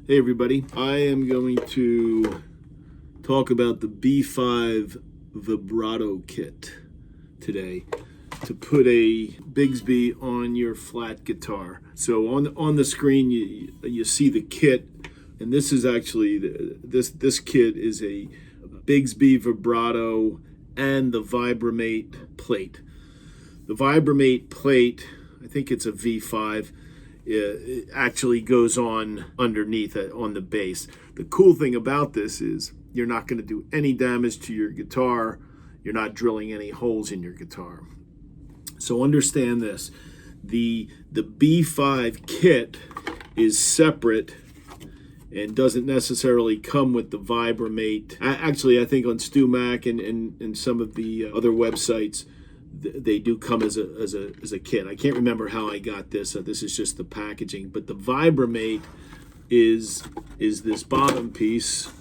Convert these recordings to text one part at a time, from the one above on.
Hey everybody, I am going to talk about the B5 Vibrato kit today to put a Bigsby on your flat guitar. So on the screen you see the kit, and this is actually this kit is a Bigsby Vibrato and the Vibramate plate. The Vibramate plate, I think it's a V5. It actually goes on underneath it on the bass. The cool thing about this is you're not going to do any damage to your guitar. You're not drilling any holes in your guitar. So understand this. The B5 kit is separate and doesn't necessarily come with the Vibramate. Actually, I think on StewMac and some of the other websites, they do come as a kit. I can't remember how I got this. This is just the packaging. But the Vibramate is this bottom piece,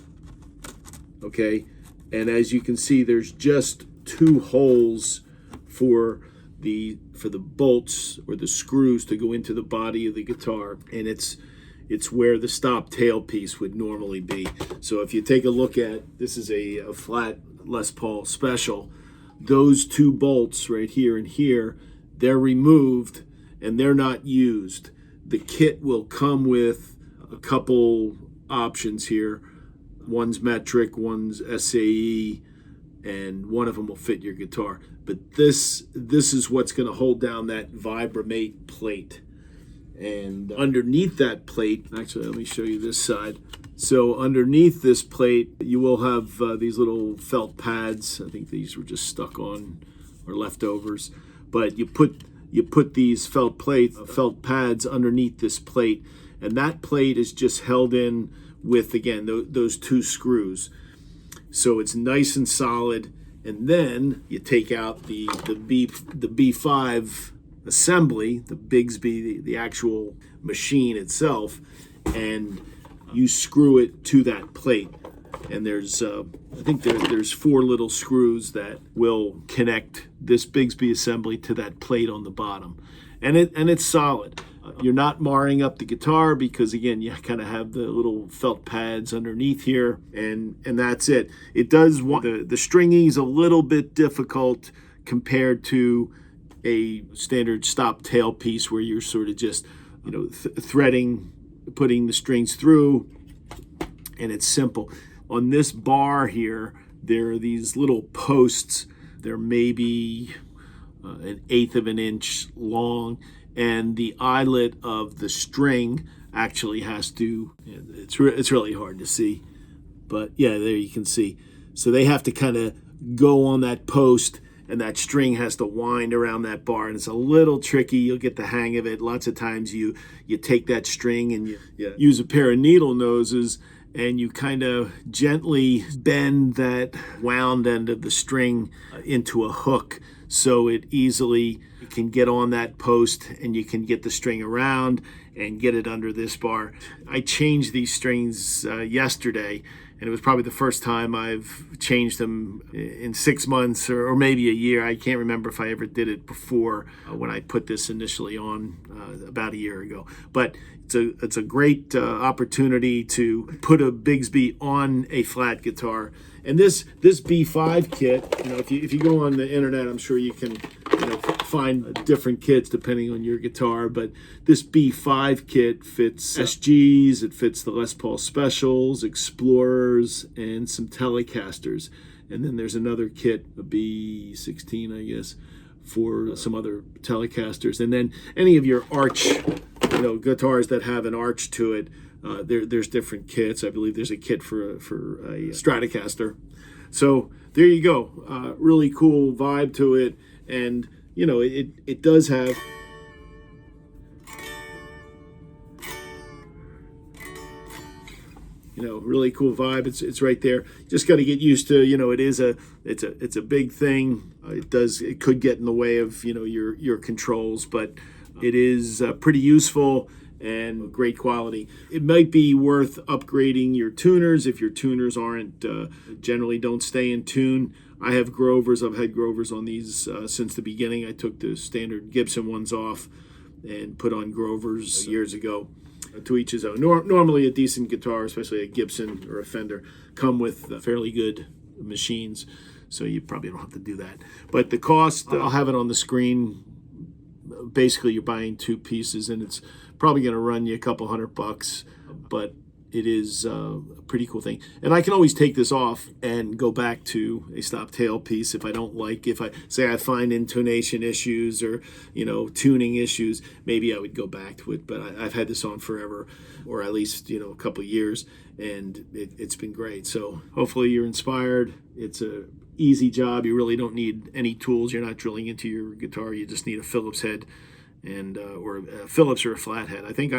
okay? And as you can see, there's just two holes for the bolts or the screws to go into the body of the guitar, and it's where the stop tail piece would normally be. So if you take a look at, this is a flat Les Paul Special. Those two bolts right here and here, they're removed and they're not used. The kit will come with a couple options here. One's metric, one's SAE, and one of them will fit your guitar. But this is what's going to hold down that Vibramate plate. And underneath that plate, actually, let me show you this side. So underneath this plate, you will have these little felt pads. I think these were just stuck on or leftovers. But you put these felt pads underneath this plate, and that plate is just held in with, again, those two screws. So it's nice and solid. And then you take out the B5 assembly, the Bigsby, the actual machine itself, and you screw it to that plate. And there's I think there's four little screws that will connect this Bigsby assembly to that plate on the bottom, and it's solid. You're not marring up the guitar because, again, you kind of have the little felt pads underneath here, and that's it. It does want the stringing is a little bit difficult compared to a standard stop tail piece where you're sort of just threading, putting the strings through, and it's simple. On this bar here, there are these little posts. They're maybe an eighth of an inch long, and the eyelet of the string actually has to, it's really hard to see, but yeah, there you can see. So they have to kind of go on that post, and that string has to wind around that bar, and it's a little tricky. You'll get the hang of it. Lots of times you take that string and you use a pair of needle noses, and you kind of gently bend that wound end of the string into a hook so it easily can get on that post, and you can get the string around and get it under this bar. I changed these strings yesterday, and it was probably the first time I've changed them in 6 months or maybe a year. I can't remember if I ever did it before when I put this initially on about a year ago. But it's a great opportunity to put a Bigsby on a flat guitar. And this B5 kit, if you go on the internet, I'm sure you can find different kits depending on your guitar, but this B5 kit fits SGs, it fits the Les Paul Specials, Explorers, and some Telecasters. And then there's another kit, a B16, I guess, for some other Telecasters. And then any of your arch, guitars that have an arch to it, there's different kits. I believe there's a kit for a Stratocaster. So there you go. Really cool vibe to it, and it does have really cool vibe. It's right there. Just got to get used to, it's a big thing. It could get in the way of your controls, but it is pretty useful and great quality. It might be worth upgrading your tuners if your tuners aren't generally don't stay in tune. I have Grovers. I've had Grovers on these since the beginning. I took the standard Gibson ones off and put on Grovers years ago. to each his own. Normally a decent guitar, especially a Gibson or a Fender, come with fairly good machines, so you probably don't have to do that. But the cost, I'll have it on the screen. Basically, you're buying 2 pieces, and it's probably going to run you a couple $100, but it is a pretty cool thing. And I can always take this off and go back to a stop tail piece if I don't like. If I say I find intonation issues or, you know, tuning issues, maybe I would go back to it. But I've had this on forever, or at least, you know, a couple of years, and it's been great. So hopefully you're inspired. It's a easy job. You really don't need any tools. You're not drilling into your guitar. You just need a Phillips head, and or a Phillips or a flathead. I think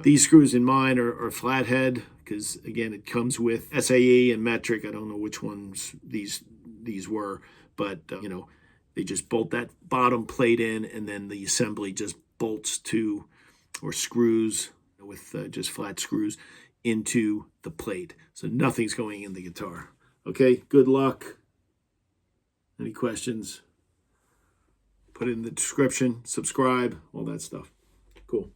these screws in mine are flathead, because again it comes with SAE and metric. I don't know which ones these were, but you know, they just bolt that bottom plate in, and then the assembly just bolts to, or screws with just flat screws into the plate. So nothing's going in the guitar. Okay, good luck. Any questions? Put it in the description, subscribe, all that stuff. Cool.